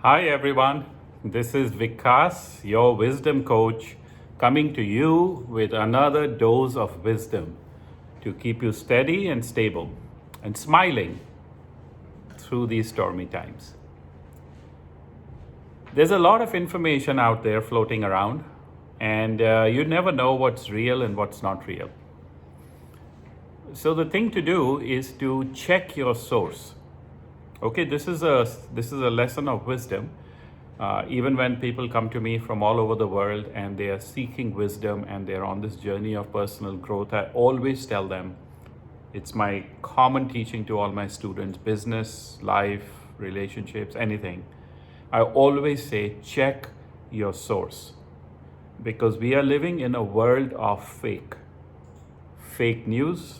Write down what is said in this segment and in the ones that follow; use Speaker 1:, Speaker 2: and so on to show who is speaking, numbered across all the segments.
Speaker 1: Hi everyone, this is Vikas, your wisdom coach, coming to you with another dose of wisdom to keep you steady and stable and smiling through these stormy times. There's a lot of information out there floating around, and you never know what's real and what's not real. So the thing to do is to check your source. Okay, this is a lesson of wisdom. Even when people come to me from all over the world and they are seeking wisdom and they're on this journey of personal growth, I always tell them, it's my common teaching to all my students, business, life, relationships, anything. I always say, check your source, because we are living in a world of fake news,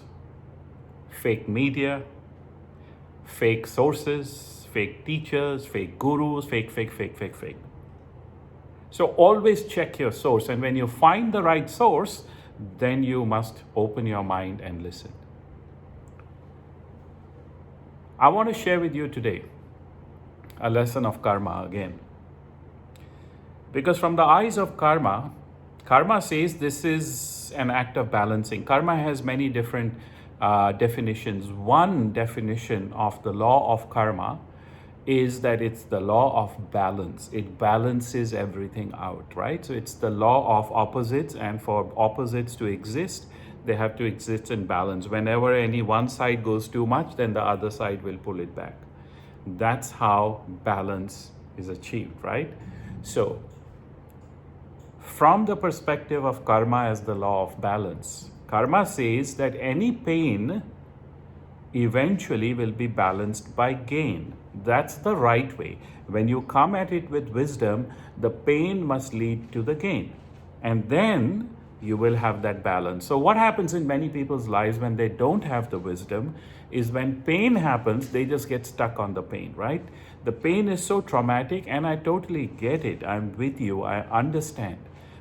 Speaker 1: fake media, fake sources, fake teachers, fake gurus, fake. So always check your source. And when you find the right source, then you must open your mind and listen. I want to share with you today a lesson of karma again. Because from the eyes of karma, karma says this is an act of balancing. Karma has many different definitions. One definition of the law of karma is that it's the law of balance. It balances everything out, right? So it's the law of opposites, and for opposites to exist, they have to exist in balance. Whenever any one side goes too much, then the other side will pull it back. That's how balance is achieved, right? So from the perspective of karma as the law of balance, karma says that any pain eventually will be balanced by gain. That's the right way. When you come at it with wisdom, the pain must lead to the gain. And then you will have that balance. So what happens in many people's lives when they don't have the wisdom is when pain happens, they just get stuck on the pain, right? The pain is so traumatic, and I totally get it. I'm with you. I understand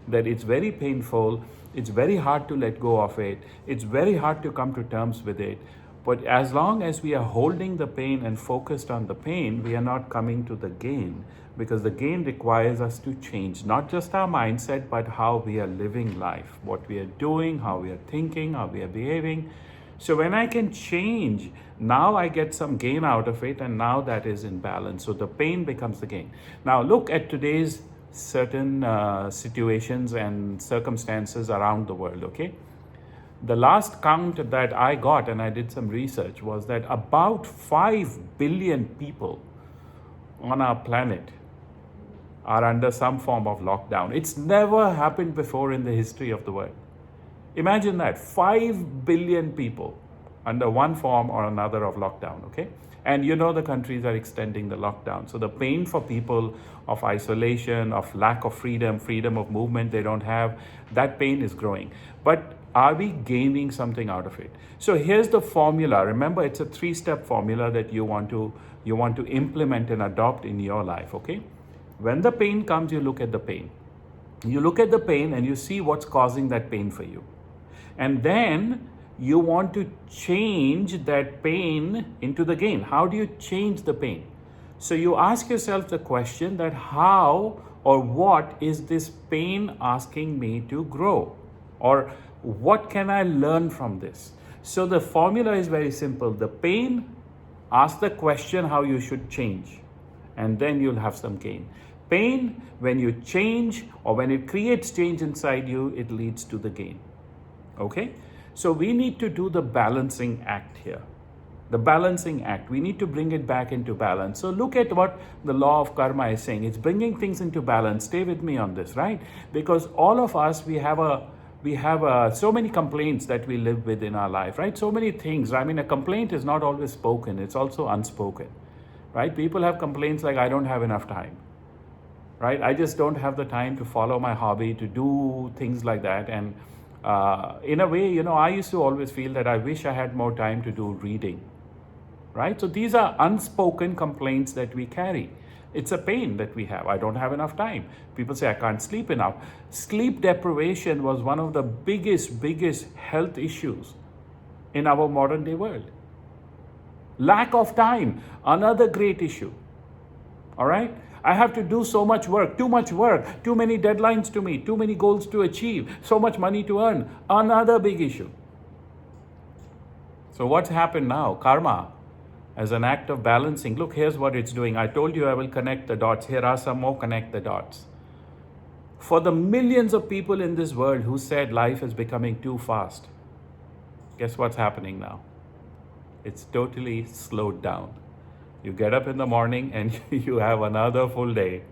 Speaker 1: that it's very painful. It's very hard to let go of it. It's very hard to come to terms with it. But as long as we are holding the pain and focused on the pain, we are not coming to the gain, because the gain requires us to change not just our mindset, but how we are living life, what we are doing, how we are thinking, how we are behaving. So when I can change, now I get some gain out of it, and now that is in balance. So the pain becomes the gain. Now look at today's certain situations and circumstances around the world, okay? The last count that I got, and I did some research, was that about 5 billion people on our planet are under some form of lockdown. It's never happened before in the history of the world. Imagine that, 5 billion people under one form or another of lockdown, okay? And you know the countries are extending the lockdown. So the pain for people of isolation, of lack of freedom of movement they don't have, that pain is growing. But are we gaining something out of it? So here's the formula. Remember, it's a 3-step formula that you want to implement and adopt in your life, okay? When the pain comes, you look at the pain. You look at the pain and you see what's causing that pain for you. And then you want to change that pain into the gain. How do you change the pain? So you ask yourself the question that how or what is this pain asking me to grow? Or what can I learn from this? So the formula is very simple. The pain, ask the question how you should change, and then you'll have some gain. Pain, when you change or when it creates change inside you, it leads to the gain. Okay? So we need to do the balancing act here. The balancing act. We need to bring it back into balance. So look at what the law of karma is saying. It's bringing things into balance. Stay with me on this, right? Because all of us, we have so many complaints that we live with in our life, right? So many things. I mean, a complaint is not always spoken. It's also unspoken, right? People have complaints like, I don't have enough time, right? I just don't have the time to follow my hobby, to do things like that. And in a way, I used to always feel that I wish I had more time to do reading, right? So these are unspoken complaints that we carry. It's a pain that we have. I don't have enough time. People say I can't sleep enough. Sleep deprivation was one of the biggest health issues in our modern day world. Lack of time, another great issue. All right? I have to do so much work, too many deadlines to meet, too many goals to achieve, so much money to earn. Another big issue. So what's happened now? Karma, as an act of balancing, look, here's what it's doing. I told you I will connect the dots. Here are some more connect the dots. For the millions of people in this world who said life is becoming too fast, guess what's happening now? It's totally slowed down. You get up in the morning and you have another full day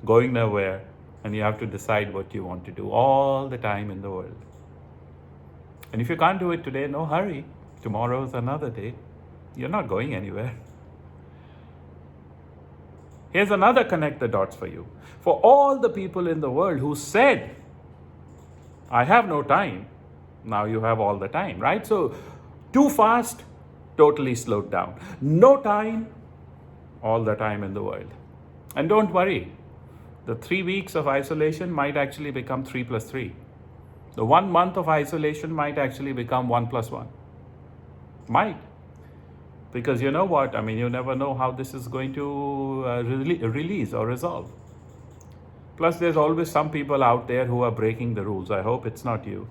Speaker 1: going nowhere, and you have to decide what you want to do all the time in the world. And if you can't do it today, no hurry. Tomorrow is another day. You're not going anywhere. Here's another connect the dots for you. For all the people in the world who said, I have no time, now you have all the time, right? So too fast, totally slowed down. No time, all the time in the world. And don't worry, the 3 weeks of isolation might actually become 3 plus 3. The 1 month of isolation might actually become 1 plus 1. Might. Because you know what? I mean, you never know how this is going to release or resolve. Plus, there's always some people out there who are breaking the rules. I hope it's not you.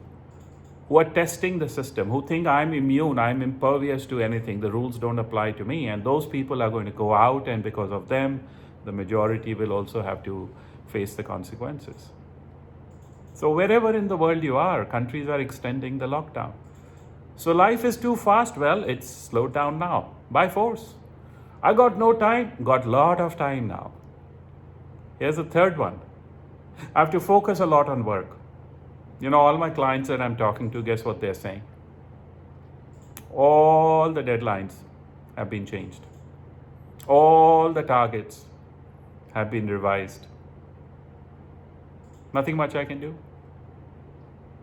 Speaker 1: Who are testing the system, who think I'm immune, I'm impervious to anything, the rules don't apply to me. And those people are going to go out, and because of them, the majority will also have to face the consequences. So wherever in the world you are, countries are extending the lockdown. So life is too fast. Well, it's slowed down now by force. I got no time, got a lot of time now. Here's the third one. I have to focus a lot on work. You know, all my clients that I'm talking to, guess what they're saying? All the deadlines have been changed. All the targets have been revised. Nothing much I can do.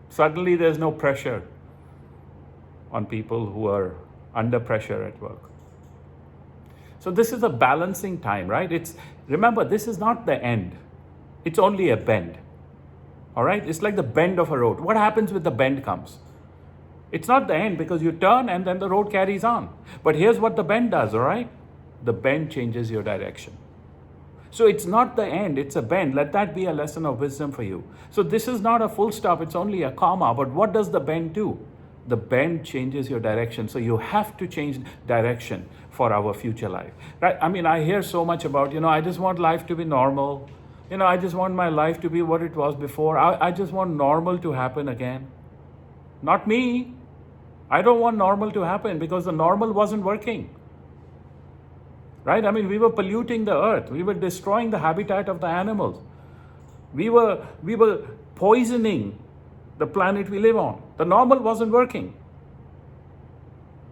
Speaker 1: Suddenly there's no pressure on people who are under pressure at work. So this is a balancing time, right? Remember, this is not the end. It's only a bend. All right? It's like the bend of a road. What happens when the bend comes? It's not the end, because you turn and then the road carries on. But here's what the bend does, all right? The bend changes your direction. So it's not the end, it's a bend. Let that be a lesson of wisdom for you. So this is not a full stop, it's only a comma. But what does the bend do? The bend changes your direction. So you have to change direction for our future life, right? I mean, I hear so much about, I just want life to be normal. I just want my life to be what it was before. I just want normal to happen again. Not me. I don't want normal to happen, because the normal wasn't working. Right? I mean, we were polluting the earth. We were destroying the habitat of the animals. We were poisoning the planet we live on. The normal wasn't working.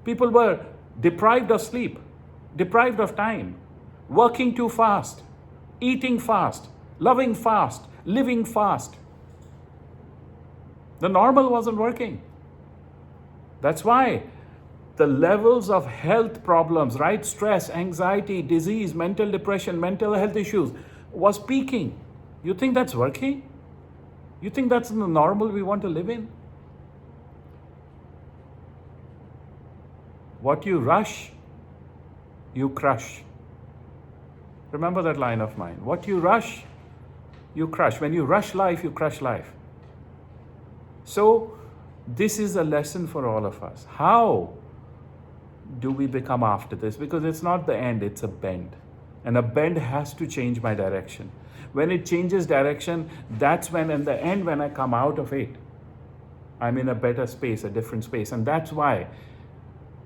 Speaker 1: People were deprived of sleep, deprived of time, working too fast, eating fast, loving fast, living fast. The normal wasn't working. That's why the levels of health problems, right? Stress, anxiety, disease, mental depression, mental health issues was peaking. You think that's working? You think that's the normal we want to live in? What you rush, you crush. Remember that line of mine. What you rush, you crush. When you rush life, you crush life. So this is a lesson for all of us. How do we become after this? Because it's not the end, it's a bend. And a bend has to change my direction. When it changes direction, that's when, in the end, when I come out of it, I'm in a better space, a different space. And that's why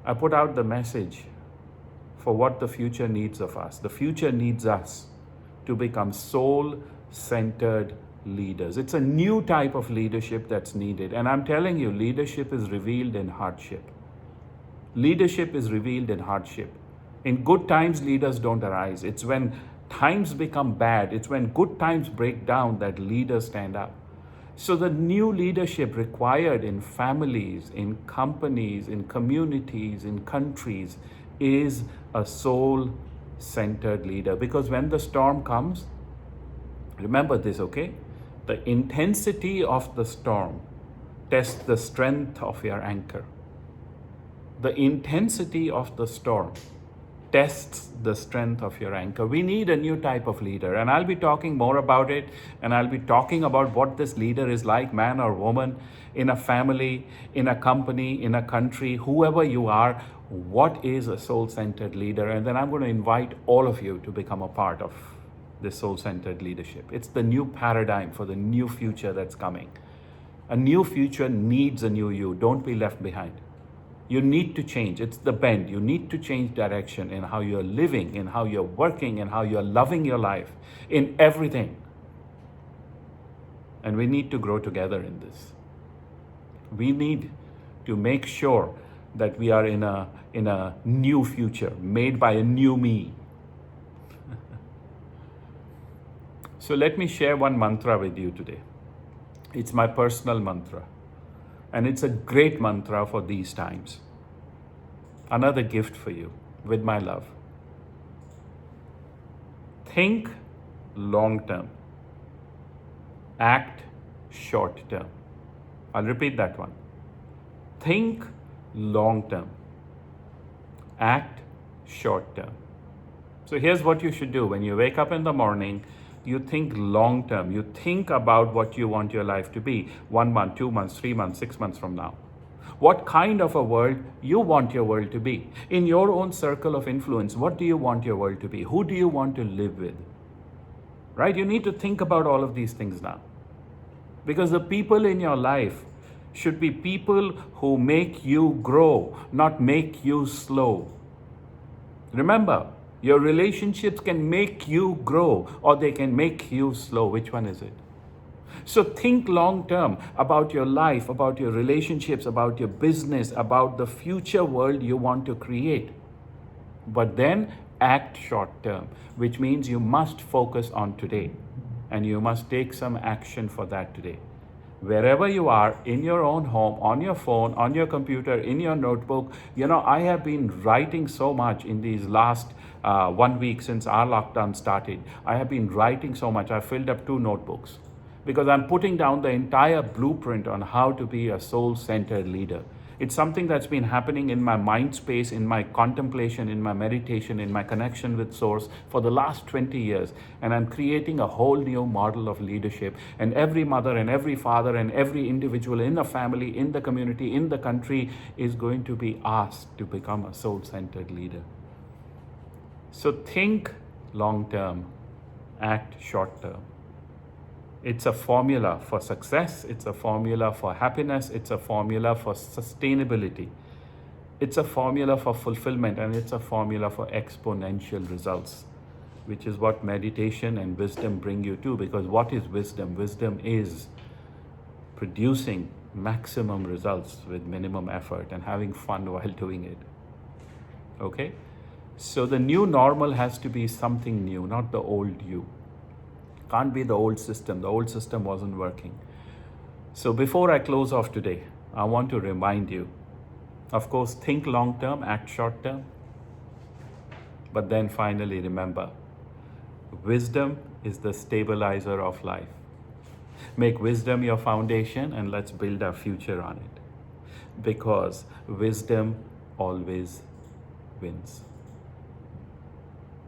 Speaker 1: I put out the message for what the future needs of us. The future needs us to become soul-centered leaders. It's a new type of leadership that's needed. And I'm telling you, leadership is revealed in hardship. Leadership is revealed in hardship. In good times, leaders don't arise. It's when times become bad, it's when good times break down that leaders stand up. So the new leadership required in families, in companies, in communities, in countries is a soul-centered leader. Because when the storm comes, remember this, okay? The intensity of the storm tests the strength of your anchor. The intensity of the storm tests the strength of your anchor. We need a new type of leader, and I'll be talking more about it, and I'll be talking about what this leader is like, man or woman, in a family, in a company, in a country, whoever you are. What is a soul-centered leader? And then I'm going to invite all of you to become a part of this soul-centered leadership. It's the new paradigm for the new future that's coming. A new future needs a new you. Don't be left behind. You need to change. It's the bend. You need to change direction in how you're living, in how you're working, in how you're loving your life, in everything. And we need to grow together in this. We need to make sure that we are in a new future made by a new me. So let me share one mantra with you today. It's my personal mantra, and it's a great mantra for these times. Another gift for you with my love. Think long term. Act short term. I'll repeat that one. Think long term. Act short term. So here's what you should do. When you wake up in the morning, you think long term. You think about what you want your life to be 1 month, 2 months, 3 months, 6 months from now. What kind of a world you want your world to be. In your own circle of influence, what do you want your world to be? Who do you want to live with? Right? You need to think about all of these things now. Because the people in your life should be people who make you grow, not make you slow. Remember, your relationships can make you grow or they can make you slow. Which one is it? So think long term about your life, about your relationships, about your business, about the future world you want to create. But then act short term, which means you must focus on today and you must take some action for that today. Wherever you are, in your own home, on your phone, on your computer, in your notebook. I have been writing so much in these last 1 week since our lockdown started. I have been writing so much. I filled up 2 notebooks because I'm putting down the entire blueprint on how to be a soul-centered leader. It's something that's been happening in my mind space, in my contemplation, in my meditation, in my connection with Source for the last 20 years. And I'm creating a whole new model of leadership. And every mother and every father and every individual in the family, in the community, in the country is going to be asked to become a soul-centered leader. So think long-term, act short-term. It's a formula for success, it's a formula for happiness, it's a formula for sustainability. It's a formula for fulfillment, and it's a formula for exponential results, which is what meditation and wisdom bring you to. Because what is wisdom? Wisdom is producing maximum results with minimum effort and having fun while doing it. Okay? So the new normal has to be something new, not the old you. Can't be the old system. The old system wasn't working. So before I close off today, I want to remind you, of course, think long term, act short term. But then finally remember, wisdom is the stabilizer of life. Make wisdom your foundation and let's build our future on it. Because wisdom always wins.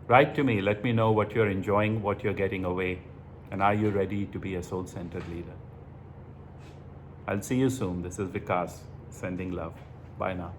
Speaker 1: Write to me, let me know what you're enjoying, what you're getting away. And are you ready to be a soul-centered leader? I'll see you soon. This is Vikas, sending love. Bye now.